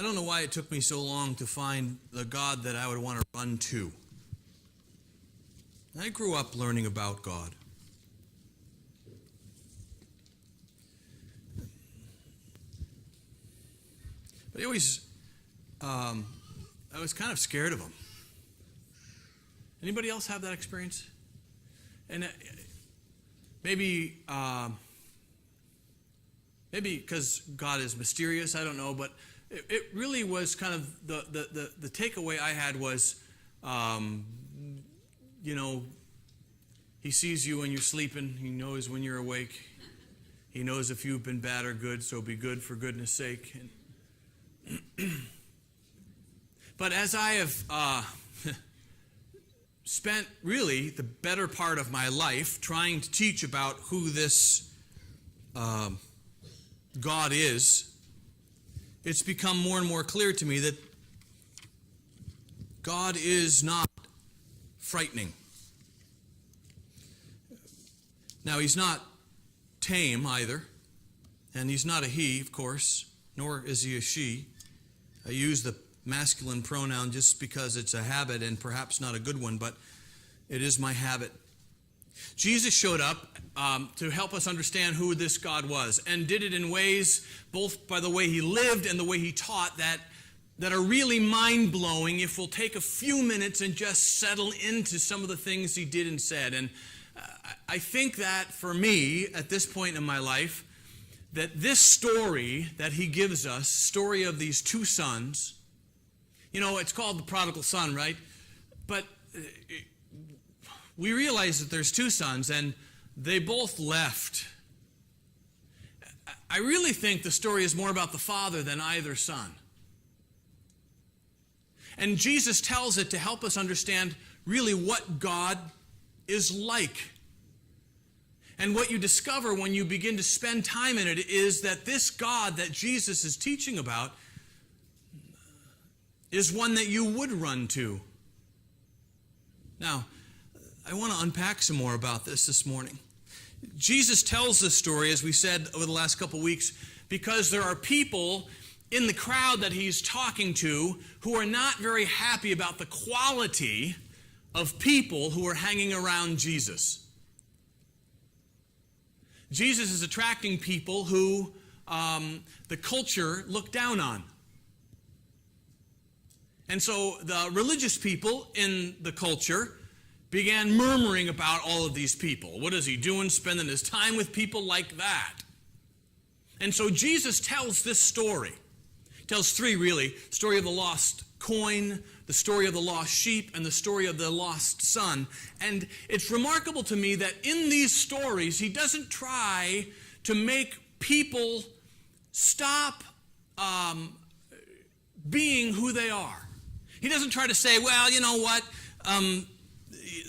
I don't know why it took me so long to find the God that I would want to run to. I grew up learning about God. But I was kind of scared of him. Anybody else have that experience? And maybe because God is mysterious, I don't know, but it really was kind of the takeaway I had was, he sees you when you're sleeping. He knows when you're awake. He knows if you've been bad or good, so be good for goodness sake. But as I have spent really the better part of my life trying to teach about who this God is, it's become more and more clear to me that God is not frightening. Now, he's not tame either, and he's not a he, of course, nor is he a she. I use the masculine pronoun just because it's a habit and perhaps not a good one, but it is my habit. Jesus showed up to help us understand who this God was, and did it in ways, both by the way he lived and the way he taught, that are really mind-blowing if we'll take a few minutes and just settle into some of the things he did and said. And I think that for me, at this point in my life, that this story that he gives us, story of these two sons, it's called the prodigal son, right? But we realize that there's two sons, and they both left. I really think the story is more about the father than either son. And Jesus tells it to help us understand really what God is like. And what you discover when you begin to spend time in it is that this God that Jesus is teaching about is one that you would run to. Now, I want to unpack some more about this morning. Jesus tells this story, as we said over the last couple weeks, because there are people in the crowd that he's talking to who are not very happy about the quality of people who are hanging around Jesus. Jesus is attracting people who the culture looked down on. And so the religious people in the culture began murmuring about all of these people. What is he doing, spending his time with people like that? And so Jesus tells this story. He tells three, really. The story of the lost coin, the story of the lost sheep, and the story of the lost son. And it's remarkable to me that in these stories, he doesn't try to make people stop being who they are. He doesn't try to say, well, you know what,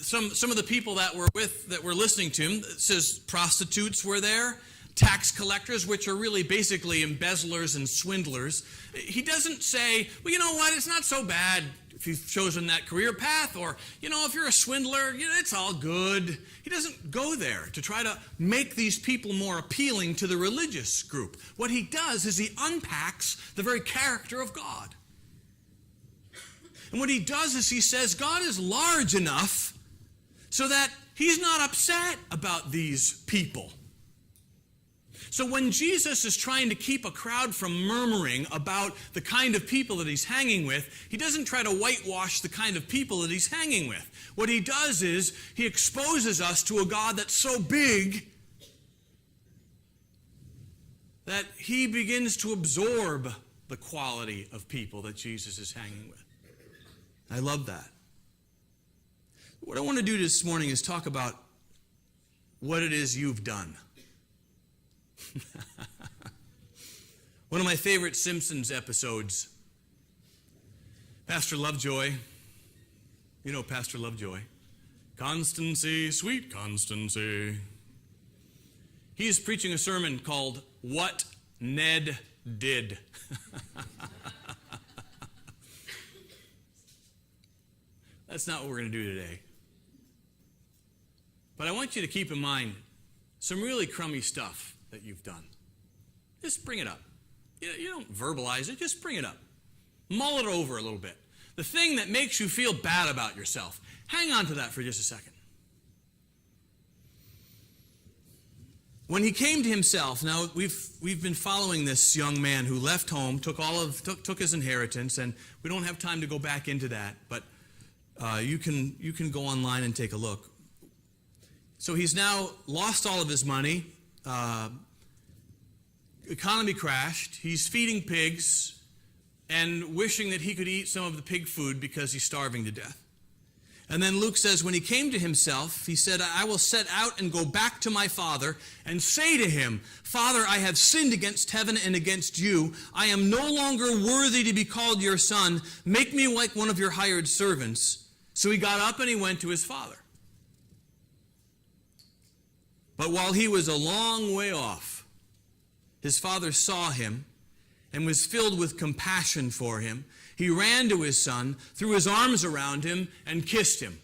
some of the people that were listening to him, it says prostitutes were there, tax collectors, which are really basically embezzlers and swindlers. He doesn't say, well, you know what, it's not so bad if you've chosen that career path, or, if you're a swindler, it's all good. He doesn't go there to try to make these people more appealing to the religious group. What he does is he unpacks the very character of God. And what he does is he says God is large enough so that he's not upset about these people. So when Jesus is trying to keep a crowd from murmuring about the kind of people that he's hanging with, he doesn't try to whitewash the kind of people that he's hanging with. What he does is he exposes us to a God that's so big that he begins to absorb the quality of people that Jesus is hanging with. I love that. What I want to do this morning is talk about what it is you've done. One of my favorite Simpsons episodes, Pastor Lovejoy, Pastor Lovejoy, Constancy, sweet Constancy. He is preaching a sermon called What Ned Did. That's not what we're going to do today. But I want you to keep in mind some really crummy stuff that you've done. Just bring it up. You don't verbalize it, just bring it up. Mull it over a little bit. The thing that makes you feel bad about yourself. Hang on to that for just a second. When he came to himself, now we've been following this young man who left home, took his inheritance, and we don't have time to go back into that, but you can go online and take a look. So he's now lost all of his money. Economy crashed. He's feeding pigs and wishing that he could eat some of the pig food because he's starving to death. And then Luke says, when he came to himself, he said, I will set out and go back to my father and say to him, Father, I have sinned against heaven and against you. I am no longer worthy to be called your son. Make me like one of your hired servants. So he got up and he went to his father. But while he was a long way off, his father saw him and was filled with compassion for him. He ran to his son, threw his arms around him, and kissed him.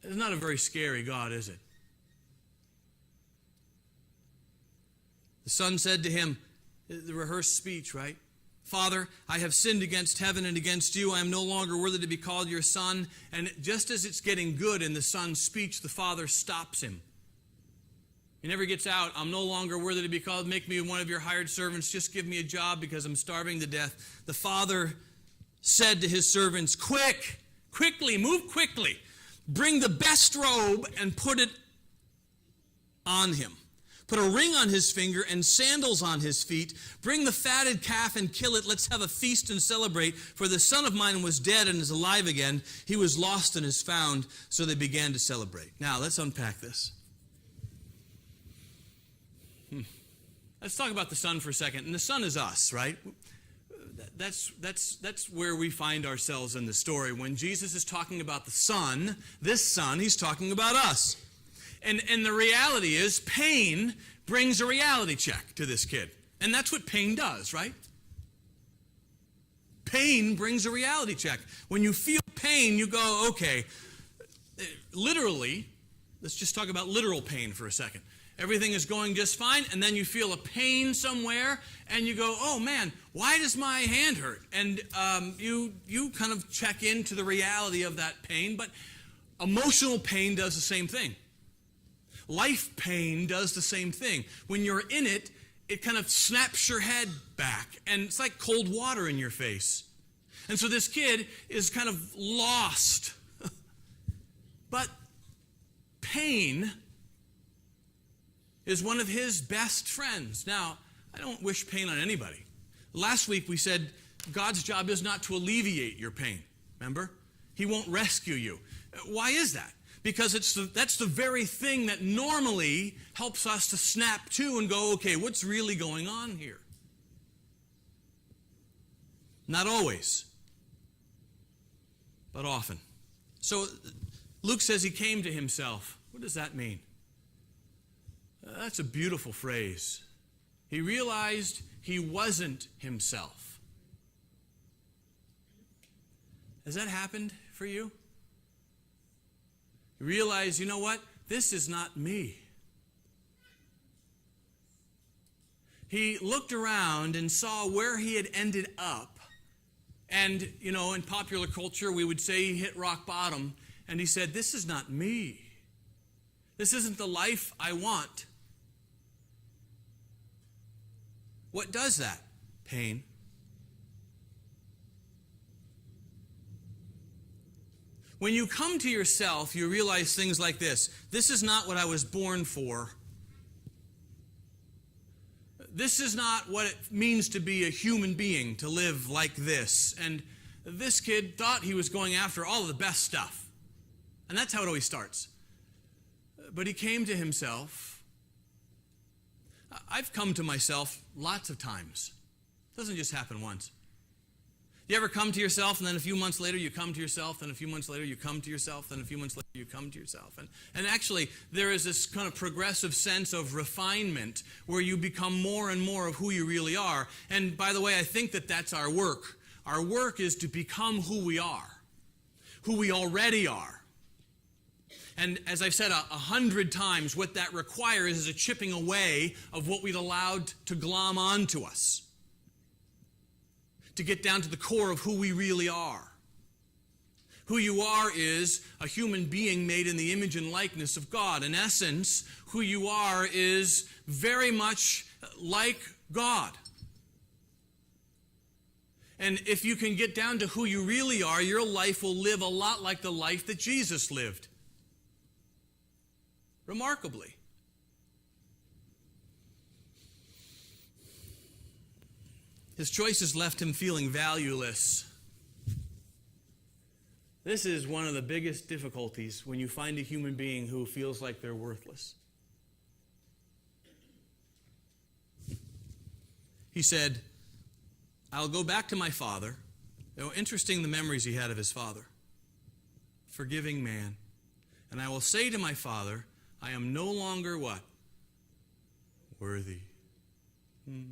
It's not a very scary God, is it? The son said to him, the rehearsed speech, right? Father, I have sinned against heaven and against you. I am no longer worthy to be called your son. And just as it's getting good in the son's speech, the father stops him. He never gets out. I'm no longer worthy to be called. Make me one of your hired servants. Just give me a job because I'm starving to death. The father said to his servants, quickly, move quickly. Bring the best robe and put it on him. Put a ring on his finger and sandals on his feet. Bring the fatted calf and kill it. Let's have a feast and celebrate. For the son of mine was dead and is alive again. He was lost and is found. So they began to celebrate. Now, let's unpack this. Let's talk about the Son for a second. And the Son is us, right? That's where we find ourselves in the story. When Jesus is talking about the Son, this Son, he's talking about us. And the reality is, pain brings a reality check to this kid. And that's what pain does, right? Pain brings a reality check. When you feel pain, you go, okay, literally, let's just talk about literal pain for a second. Everything is going just fine, and then you feel a pain somewhere, and you go, oh man, why does my hand hurt? And you kind of check into the reality of that pain, but emotional pain does the same thing. Life pain does the same thing. When you're in it, it kind of snaps your head back, and it's like cold water in your face. And so this kid is kind of lost. But pain is one of his best friends. Now, I don't wish pain on anybody. Last week we said God's job is not to alleviate your pain. Remember? He won't rescue you. Why is that? Because that's the very thing that normally helps us to snap to and go, okay, what's really going on here? Not always, but often. So Luke says he came to himself. What does that mean? That's a beautiful phrase. He realized he wasn't himself. Has that happened for you? You realize, you know what? This is not me. He looked around and saw where he had ended up. And, you know, in popular culture, we would say he hit rock bottom. And he said, this is not me. This isn't the life I want. What does that? Pain. When you come to yourself, you realize things like this. This is not what I was born for. This is not what it means to be a human being, to live like this. And this kid thought he was going after all of the best stuff. And that's how it always starts. But he came to himself. I've come to myself lots of times. It doesn't just happen once. You ever come to yourself, and then a few months later you come to yourself, then a few months later you come to yourself, then a few months later you come to yourself. And actually, there is this kind of progressive sense of refinement where you become more and more of who you really are. And by the way, I think that that's our work. Our work is to become who we are, who we already are. And as I've said 100 times, what that requires is a chipping away of what we'd allowed to glom onto us. to get down to the core of who we really are. Who you are is a human being made in the image and likeness of God. In essence, who you are is very much like God. And if you can get down to who you really are, your life will live a lot like the life that Jesus lived. Remarkably. His choices left him feeling valueless. This is one of the biggest difficulties when you find a human being who feels like they're worthless. He said, I'll go back to my father. Interesting the memories he had of his father. Forgiving man. And I will say to my father, I am no longer what? Worthy. Do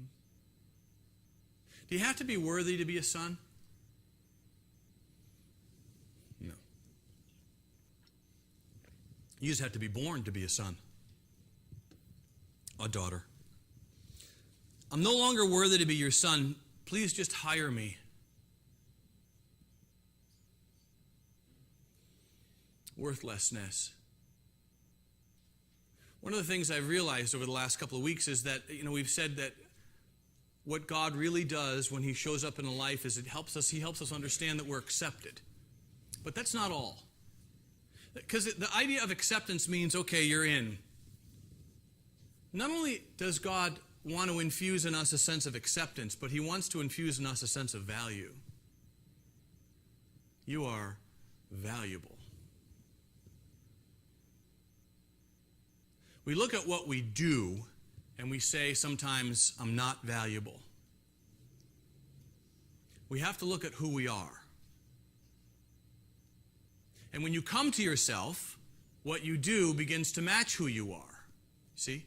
you have to be worthy to be a son? No. You just have to be born to be a son. A daughter. I'm no longer worthy to be your son. Please just hire me. Worthlessness. One of the things I've realized over the last couple of weeks is that, we've said that what God really does when he shows up in a life is he helps us understand that we're accepted. But that's not all. Because the idea of acceptance means, okay, you're in. Not only does God want to infuse in us a sense of acceptance, but he wants to infuse in us a sense of value. You are valuable. We look at what we do and we say sometimes, I'm not valuable. We have to look at who we are. And when you come to yourself, what you do begins to match who you are. See?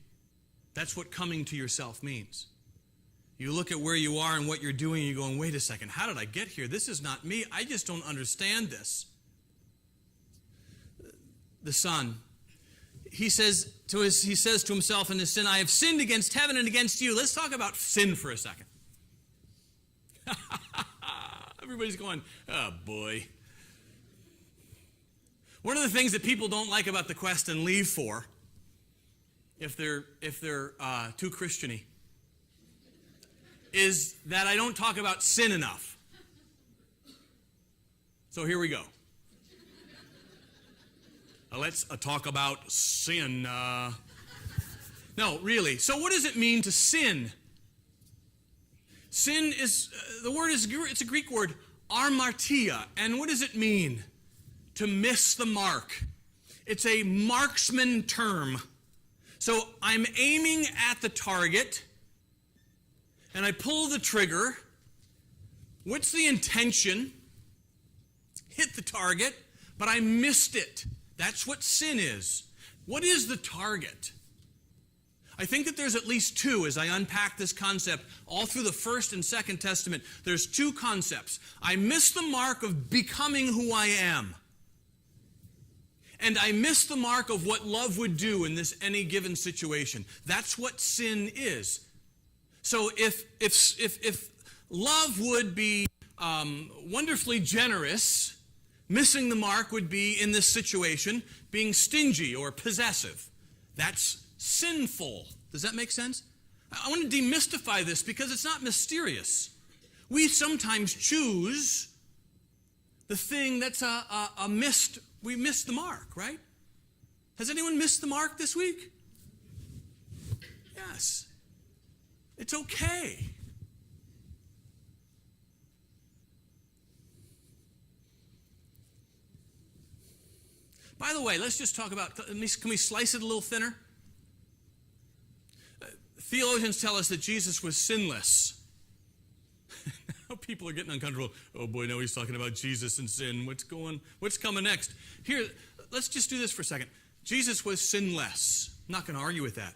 That's what coming to yourself means. You look at where you are and what you're doing, and you're going, wait a second, how did I get here? This is not me. I just don't understand this. The son, he says to himself in his sin, I have sinned against heaven and against you. Let's talk about sin for a second. Everybody's going, oh boy. One of the things that people don't like about the quest and leave for, if they're too Christian-y, is that I don't talk about sin enough. So here we go. Let's talk about sin. No, really. So what does it mean to sin? Sin is, it's a Greek word, armartia. And what does it mean? To miss the mark. It's a marksman term. So I'm aiming at the target, and I pull the trigger. What's the intention? Hit the target, but I missed it. That's what sin is. What is the target? I think that there's at least two as I unpack this concept. All through the First and Second Testament, there's two concepts. I miss the mark of becoming who I am. And I miss the mark of what love would do in any given situation. That's what sin is. So if love would be wonderfully generous, missing the mark would be, in this situation, being stingy or possessive. That's sinful. Does that make sense? I want to demystify this because it's not mysterious. We sometimes choose the thing that's we missed the mark, right? Has anyone missed the mark this week? Yes. It's okay. By the way, let's just talk about, can we slice it a little thinner? Theologians tell us that Jesus was sinless. Now people are getting uncomfortable. Oh boy, now he's talking about Jesus and sin. What's coming next? Here, let's just do this for a second. Jesus was sinless. I'm not going to argue with that.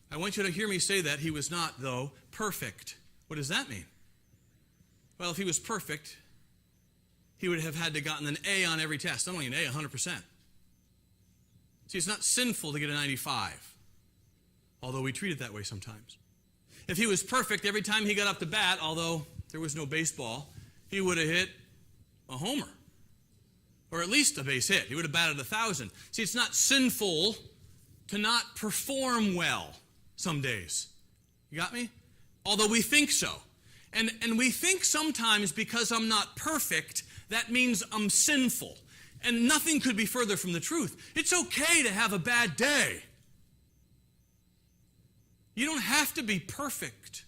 I want you to hear me say that. He was not, though, perfect. What does that mean? Well, if he was perfect, he would have had to gotten an A on every test. Not only an A, 100%. See, it's not sinful to get a 95, although we treat it that way sometimes. If he was perfect every time he got up to bat, although there was no baseball, he would have hit a homer. Or at least a base hit. He would have batted 1,000. See, it's not sinful to not perform well some days. You got me? Although we think so. And we think sometimes because I'm not perfect, that means I'm sinful. And nothing could be further from the truth. It's okay to have a bad day. You don't have to be perfect.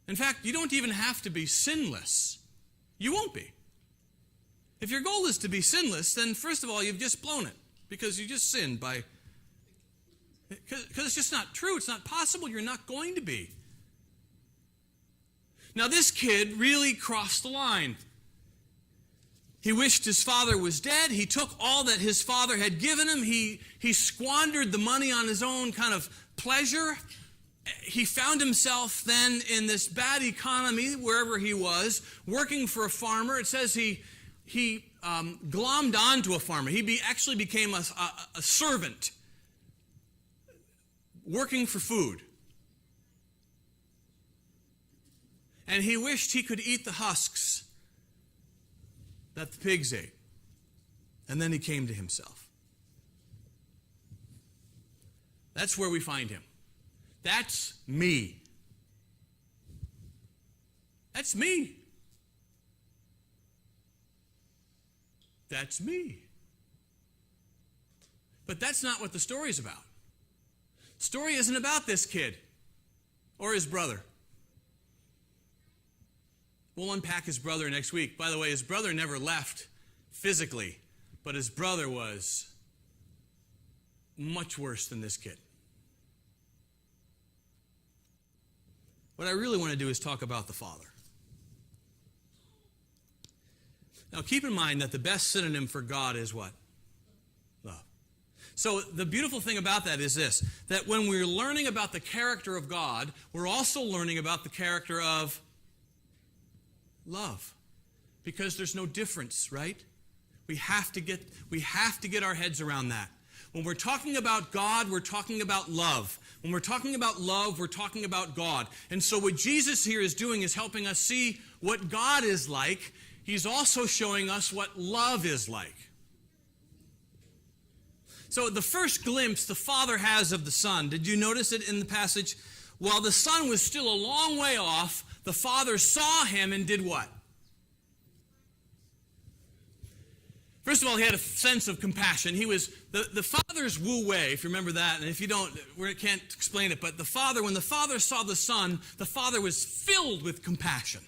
In fact, you don't even have to be sinless. You won't be. If your goal is to be sinless, then first of all, you've just blown it. Because you just sinned by... Because it's just not true. It's not possible. You're not going to be. Now, this kid really crossed the line. He wished his father was dead. He took all that his father had given him. He squandered the money on his own kind of pleasure. He found himself then in this bad economy, wherever he was, working for a farmer. It says he glommed onto a farmer. He actually became a servant, working for food. And he wished he could eat the husks that the pigs ate. And then he came to himself. That's where we find him. That's me. That's me. That's me. But that's not what the story is about. The story isn't about this kid or his brother. We'll unpack his brother next week. By the way, his brother never left physically, but his brother was much worse than this kid. What I really want to do is talk about the father. Now, keep in mind that the best synonym for God is what? Love. So the beautiful thing about that is this, that when we're learning about the character of God, we're also learning about the character of love. Because there's no difference, right? We have to get our heads around that. When we're talking about God, we're talking about love. When we're talking about love, we're talking about God. And so what Jesus here is doing is helping us see what God is like. He's also showing us what love is like. So the first glimpse the Father has of the Son, did you notice it in the passage? While the Son was still a long way off, the Father saw him and did what? First of all, he had a sense of compassion. He was the Father's wu wei, if you remember that, and if you don't, we can't explain it, but when the Father saw the Son, the Father was filled with compassion.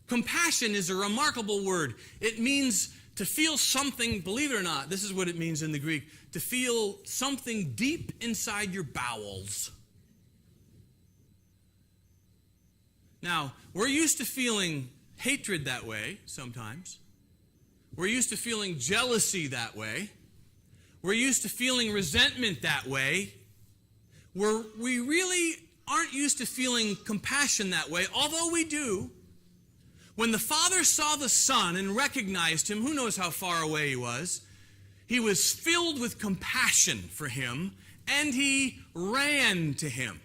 Compassion is a remarkable word. It means to feel something, believe it or not, this is what it means in the Greek, to feel something deep inside your bowels. Now, we're used to feeling hatred that way sometimes. We're used to feeling jealousy that way. We're used to feeling resentment that way. We really aren't used to feeling compassion that way, although we do. When the Father saw the Son and recognized him, who knows how far away he was filled with compassion for him, and he ran to him.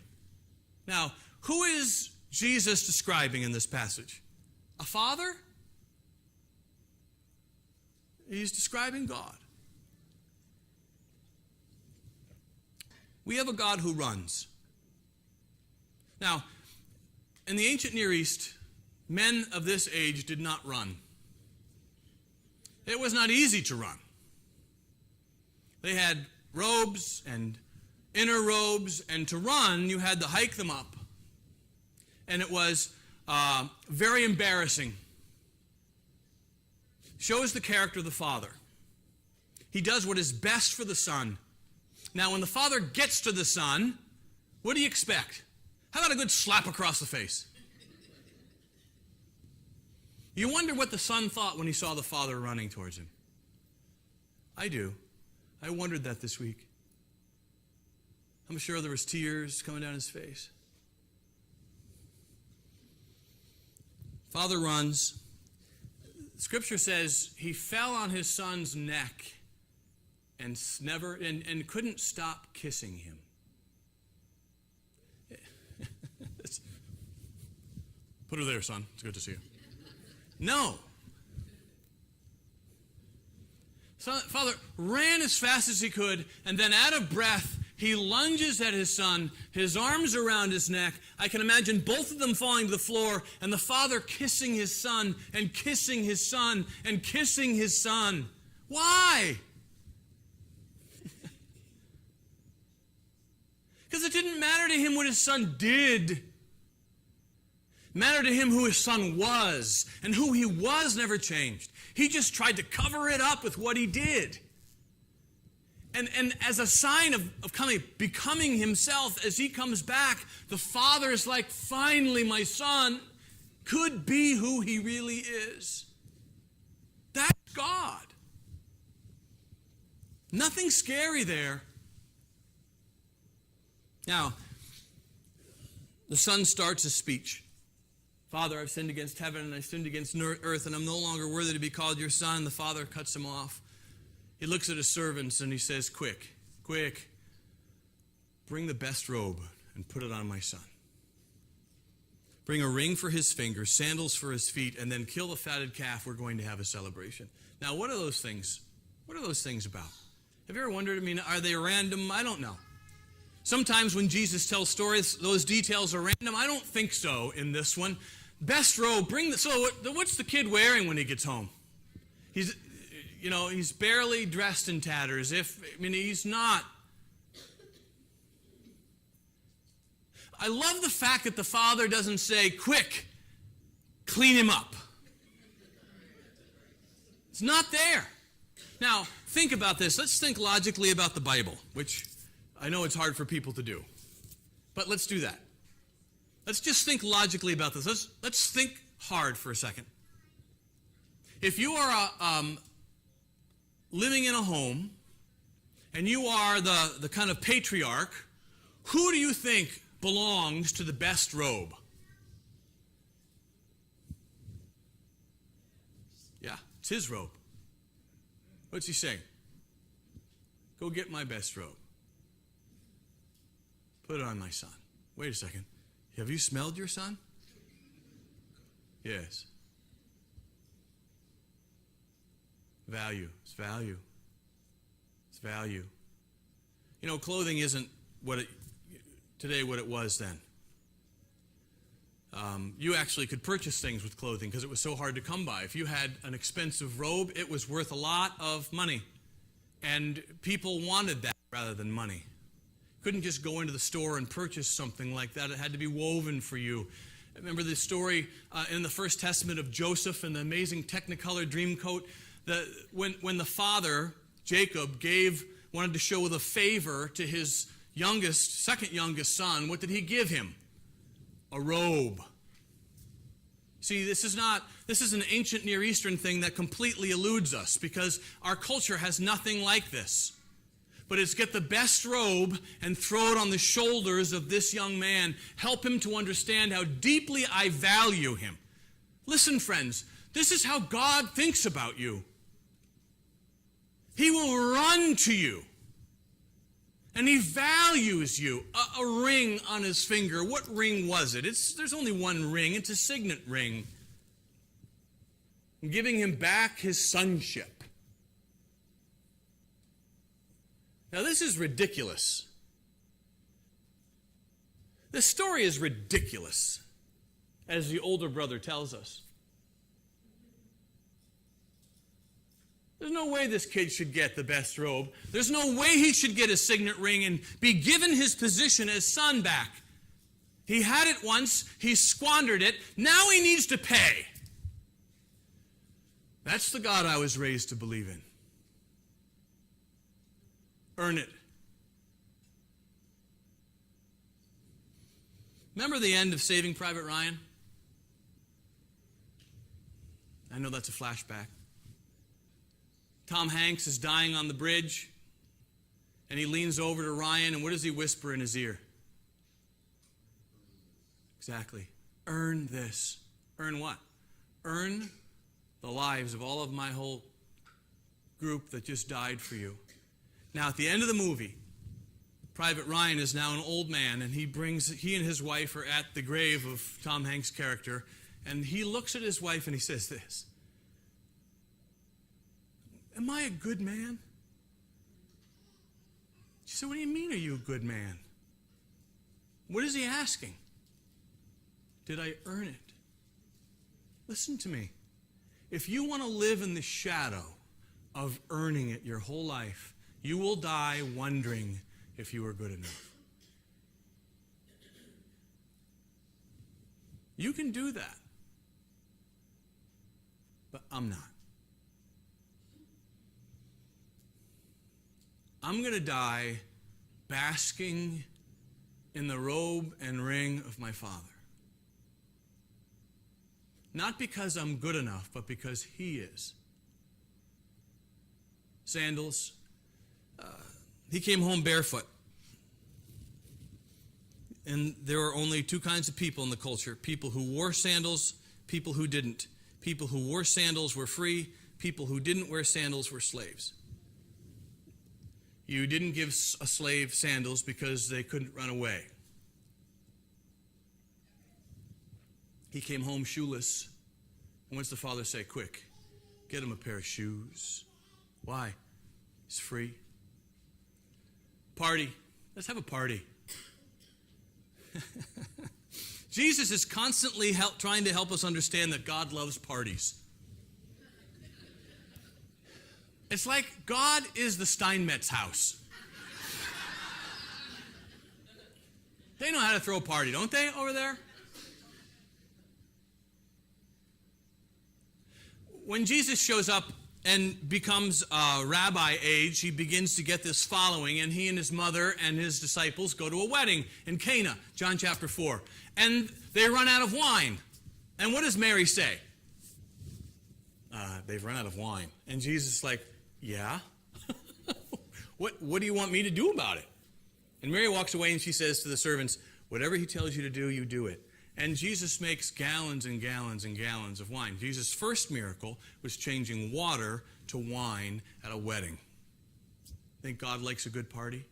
Now, who is Jesus describing in this passage? A father? He's describing God. We have a God who runs. Now, in the ancient Near East, men of this age did not run. It was not easy to run. They had robes and inner robes, and to run, you had to hike them up. And it was very embarrassing. Shows the character of the Father. He does what is best for the Son. Now, when the Father gets to the Son, what do you expect? How about a good slap across the face? You wonder what the Son thought when he saw the Father running towards him. I do. I wondered that this week. I'm sure there was tears coming down his face. Father runs. Scripture says he fell on his son's neck and couldn't stop kissing him. Put her there, son. It's good to see you. No. Father ran as fast as he could, and then out of breath, he lunges at his son, his arms around his neck. I can imagine both of them falling to the floor, and the father kissing his son, and kissing his son, and kissing his son. Why? Because it didn't matter to him what his son did. It mattered to him who his son was, and who he was never changed. He just tried to cover it up with what he did. And as a sign of becoming himself, as he comes back, the father is like, finally my son could be who he really is. That's God. Nothing scary there. Now, the son starts his speech. Father, I've sinned against heaven and I've sinned against earth, and I'm no longer worthy to be called your son. The father cuts him off. He looks at his servants and he says, quick, bring the best robe and put it on my son. Bring a ring for his finger, sandals for his feet, and then kill the fatted calf. We're going to have a celebration. Now, what are those things? What are those things about? Have you ever wondered, are they random? I don't know. Sometimes when Jesus tells stories, those details are random. I don't think so in this one. Best robe, so what's the kid wearing when he gets home? He's barely dressed in tatters. He's not. I love the fact that the father doesn't say, quick, clean him up. It's not there. Now, think about this. Let's think logically about the Bible, which I know it's hard for people to do. But let's do that. Let's just think logically about this. Let's think hard for a second. If you are living in a home, and you are the kind of patriarch, who do you think belongs to the best robe? Yeah, it's his robe. What's he saying? Go get my best robe. Put it on my son. Wait a second. Have you smelled your son? Yes. Value. It's value. It's value. Clothing isn't what it was then. You actually could purchase things with clothing because it was so hard to come by. If you had an expensive robe, it was worth a lot of money. And people wanted that rather than money. Couldn't just go into the store and purchase something like that. It had to be woven for you. Remember the story in the First Testament of Joseph and the amazing Technicolor dream coat? When the father, Jacob, wanted to show the favor to his second youngest son, what did he give him? A robe. See, this is an ancient Near Eastern thing that completely eludes us because our culture has nothing like this. But it's get the best robe and throw it on the shoulders of this young man. Help him to understand how deeply I value him. Listen, friends, this is how God thinks about you. He will run to you. And he values you. A ring on his finger. What ring was it? There's only one ring. It's a signet ring. I'm giving him back his sonship. Now, this is ridiculous. This story is ridiculous, as the older brother tells us. There's no way this kid should get the best robe. There's no way he should get a signet ring and be given his position as son back. He had it once. He squandered it. Now he needs to pay. That's the God I was raised to believe in. Earn it. Remember the end of Saving Private Ryan? I know that's a flashback. Tom Hanks is dying on the bridge, and he leans over to Ryan, and what does he whisper in his ear? Exactly. Earn this. Earn what? Earn the lives of all of my whole group that just died for you. Now, at the end of the movie, Private Ryan is now an old man, and he and his wife are at the grave of Tom Hanks' character, And he looks at his wife and he says this, "Am I a good man?" She said, "What do you mean, are you a good man?" What is he asking? Did I earn it? Listen to me. If you want to live in the shadow of earning it your whole life, you will die wondering if you were good enough. You can do that. But I'm not. I'm going to die basking in the robe and ring of my Father. Not because I'm good enough, but because he is. Sandals. He came home barefoot. And there were only two kinds of people in the culture. People who wore sandals, people who didn't. People who wore sandals were free. People who didn't wear sandals were slaves. You didn't give a slave sandals because they couldn't run away. He came home shoeless. And what's the father say? Quick, get him a pair of shoes. Why? He's free. Party. Let's have a party. Jesus is constantly trying to help us understand that God loves parties. It's like God is the Steinmetz house. They know how to throw a party, don't they, over there? When Jesus shows up and becomes rabbi age, he begins to get this following, and he and his mother and his disciples go to a wedding in Cana, John chapter 4. And they run out of wine. And what does Mary say? They've run out of wine. And Jesus is like, yeah? What do you want me to do about it? And Mary walks away and she says to the servants, whatever he tells you to do, you do it. And Jesus makes gallons and gallons and gallons of wine. Jesus' first miracle was changing water to wine at a wedding. Think God likes a good party?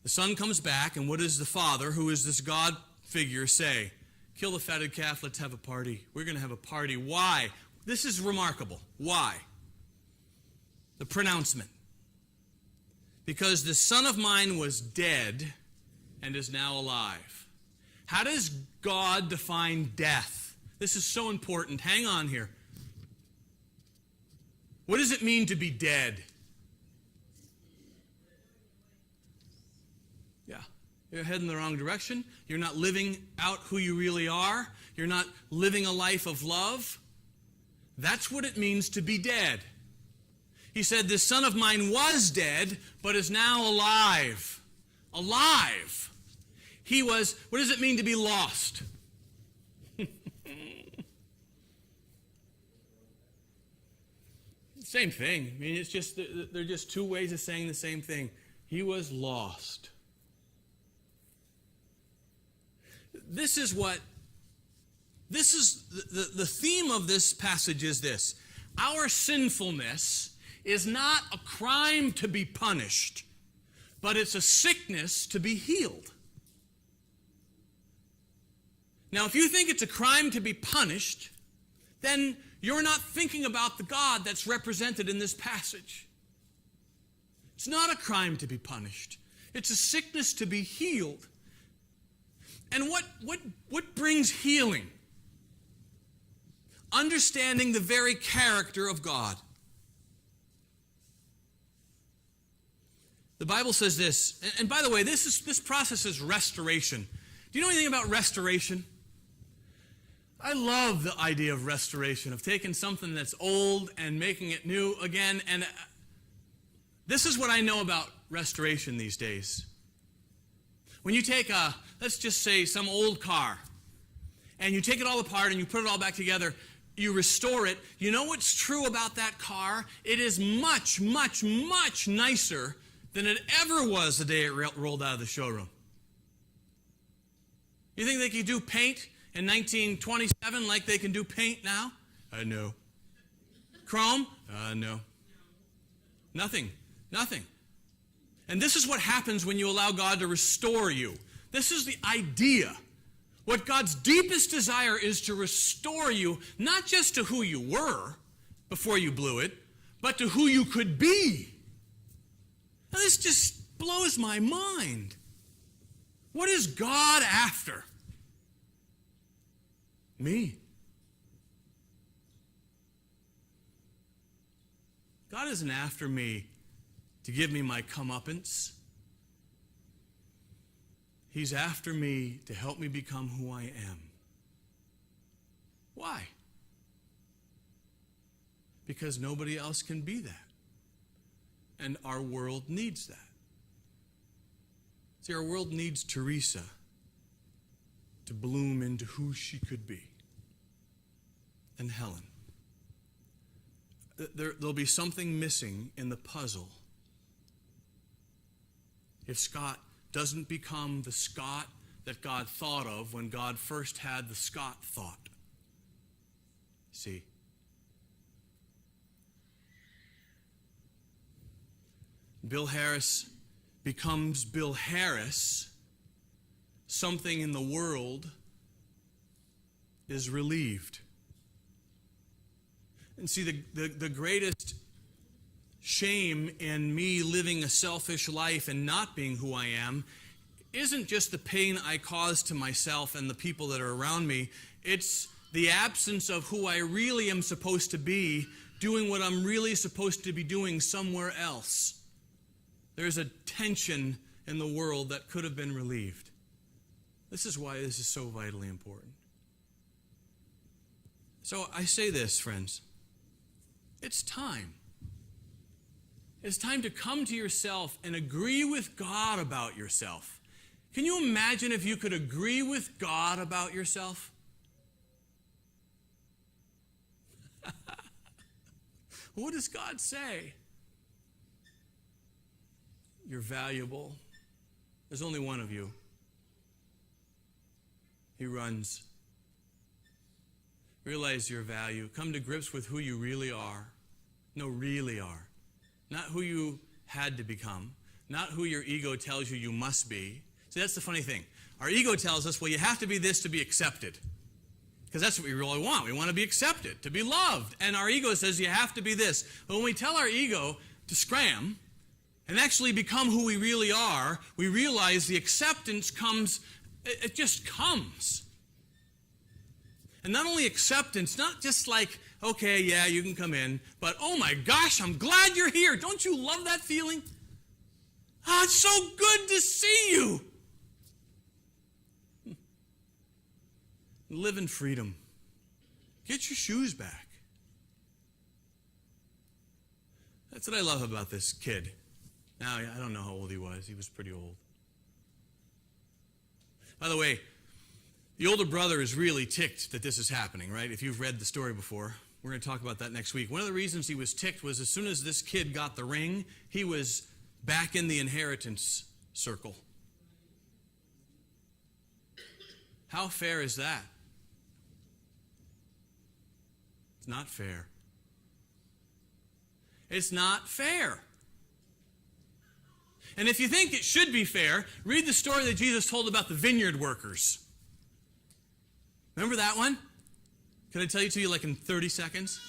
The son comes back, and what does the father, who is this God figure, say? Kill the fatted calf, let's have a party. We're going to have a party. Why? This is remarkable. Why? The pronouncement. Because the son of mine was dead and is now alive. How does God define death? This is so important. Hang on here. What does it mean to be dead? Yeah. You're heading the wrong direction. You're not living out who you really are. You're not living a life of love. That's what it means to be dead. He said, this son of mine was dead, but is now alive. Alive. He was, what does it mean to be lost? Same thing. I mean, it's just, they're just two ways of saying the same thing. He was lost. This is the theme of this passage is this. Our sinfulness is not a crime to be punished, but it's a sickness to be healed. Now, if you think it's a crime to be punished, then you're not thinking about the God that's represented in this passage. It's not a crime to be punished. It's a sickness to be healed. And what brings healing? Understanding the very character of God. The Bible says this, and by the way, this process is restoration. Do you know anything about restoration? I love the idea of restoration, of taking something that's old and making it new again. And this is what I know about restoration these days. When you take let's just say some old car, and you take it all apart and you put it all back together, you restore it, you know what's true about that car? It is much, much, much nicer than it ever was the day it rolled out of the showroom. You think they could do paint in 1927 like they can do paint now? No. Chrome? No. Nothing. And this is what happens when you allow God to restore you. This is the idea. What God's deepest desire is to restore you, not just to who you were before you blew it, but to who you could be. Now, this just blows my mind. What is God after? Me. God isn't after me to give me my comeuppance. He's after me to help me become who I am. Why? Because nobody else can be that. And our world needs that. See, our world needs Teresa to bloom into who she could be. And Helen. There'll be something missing in the puzzle if Scott doesn't become the Scott that God thought of when God first had the Scott thought. See? Bill Harris becomes Bill Harris. Something in the world is relieved. And see, the greatest shame in me living a selfish life and not being who I am isn't just the pain I cause to myself and the people that are around me. It's the absence of who I really am supposed to be, doing what I'm really supposed to be doing somewhere else. There's a tension in the world that could have been relieved. This is why this is so vitally important. So I say this, friends. It's time. It's time to come to yourself and agree with God about yourself. Can you imagine if you could agree with God about yourself? What does God say? You're valuable. There's only one of you. He runs. Realize your value. Come to grips with who you really are. No, really are. Not who you had to become. Not who your ego tells you you must be. See, that's the funny thing. Our ego tells us, well, you have to be this to be accepted. Because that's what we really want. We want to be accepted, to be loved. And our ego says you have to be this. But when we tell our ego to scram and actually become who we really are, we realize the acceptance comes, it just comes. And not only acceptance, not just like, okay, yeah, you can come in, but oh my gosh, I'm glad you're here. Don't you love that feeling? Ah, it's so good to see you. Live in freedom. Get your shoes back. That's what I love about this kid. Now, I don't know how old he was. He was pretty old. By the way, the older brother is really ticked that this is happening, right? If you've read the story before, we're going to talk about that next week. One of the reasons he was ticked was as soon as this kid got the ring, he was back in the inheritance circle. How fair is that? It's not fair. It's not fair. And if you think it should be fair, read the story that Jesus told about the vineyard workers. Remember that one? Can I tell you to you like in 30 seconds?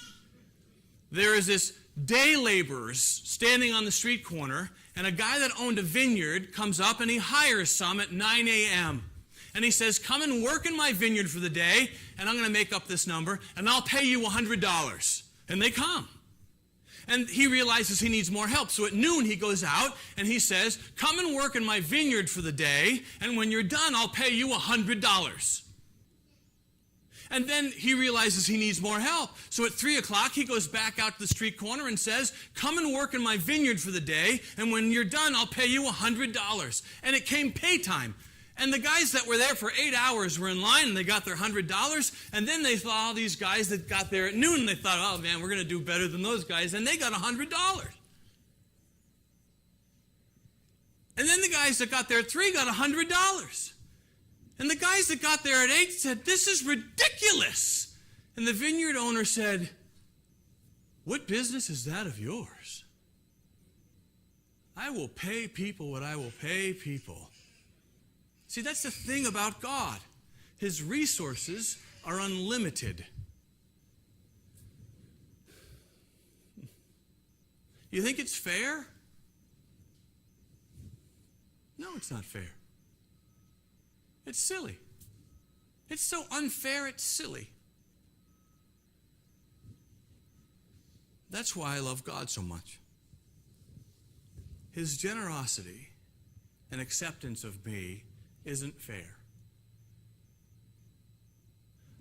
There is this day laborers standing on the street corner, and a guy that owned a vineyard comes up and he hires some at 9 a.m. And he says, come and work in my vineyard for the day, and I'm going to make up this number, and I'll pay you $100. And they come. And he realizes he needs more help. So at noon he goes out and he says, come and work in my vineyard for the day, and when you're done, I'll pay you $100. And then he realizes he needs more help. So at 3 o'clock, he goes back out to the street corner and says, come and work in my vineyard for the day, and when you're done, I'll pay you $100. And it came pay time. And the guys that were there for 8 hours were in line, and they got their $100. And then they saw all these guys that got there at noon, and they thought, oh, man, we're going to do better than those guys. And they got $100. And then the guys that got there at 3 got $100. And the guys that got there at 8 said, this is ridiculous. And the vineyard owner said, what business is that of yours? I will pay people what I will pay people. See, that's the thing about God. His resources are unlimited. You think it's fair? No, it's not fair. It's silly. It's so unfair, it's silly. That's why I love God so much. His generosity and acceptance of me isn't fair.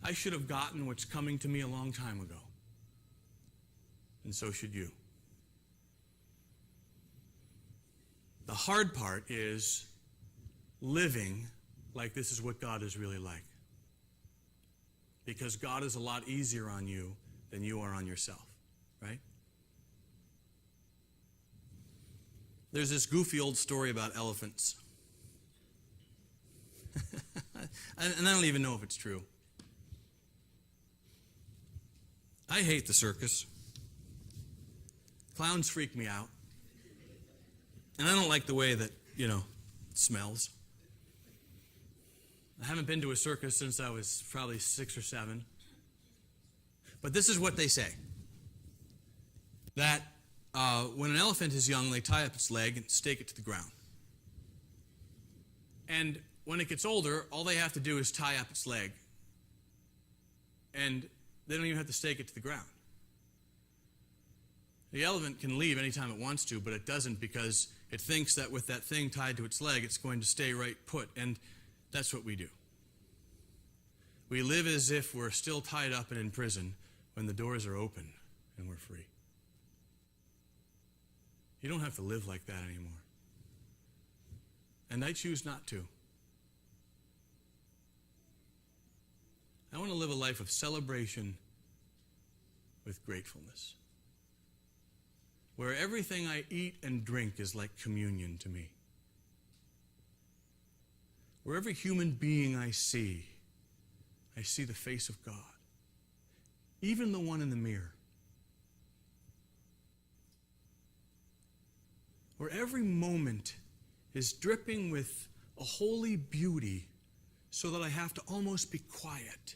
I should have gotten what's coming to me a long time ago. And so should you. The hard part is living like this is what God is really like. Because God is a lot easier on you than you are on yourself, right? There's this goofy old story about elephants. And I don't even know if it's true. I hate the circus. Clowns freak me out. And I don't like the way that, it smells. I haven't been to a circus since I was probably 6 or 7. But this is what they say. That when an elephant is young, they tie up its leg and stake it to the ground. And when it gets older, all they have to do is tie up its leg. And they don't even have to stake it to the ground. The elephant can leave anytime it wants to, but it doesn't because it thinks that with that thing tied to its leg, it's going to stay right put. And that's what we do. We live as if we're still tied up and in prison when the doors are open and we're free. You don't have to live like that anymore. And I choose not to. I want to live a life of celebration with gratefulness, where everything I eat and drink is like communion to me, where every human being I see the face of God, even the one in the mirror, where every moment is dripping with a holy beauty so that I have to almost be quiet.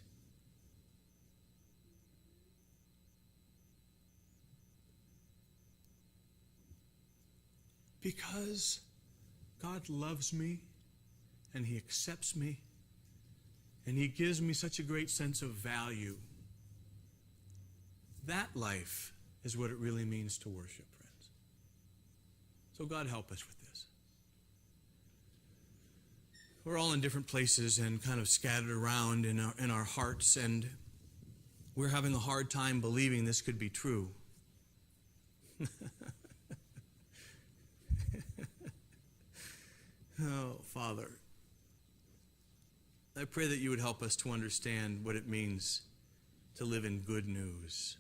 Because God loves me and He accepts me and He gives me such a great sense of value. That life is what it really means to worship, friends. So God help us with this. We're all in different places and kind of scattered around in our hearts, and we're having a hard time believing this could be true. Oh, Father, I pray that you would help us to understand what it means to live in good news.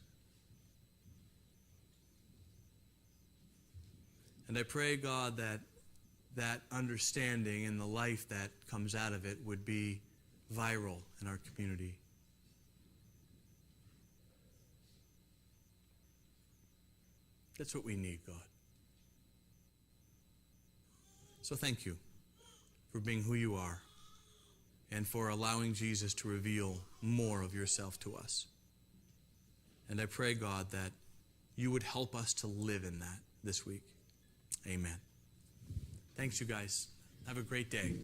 And I pray, God, that that understanding and the life that comes out of it would be viral in our community. That's what we need, God. So thank you for being who you are and for allowing Jesus to reveal more of yourself to us. And I pray, God, that you would help us to live in that this week. Amen. Thanks, you guys. Have a great day.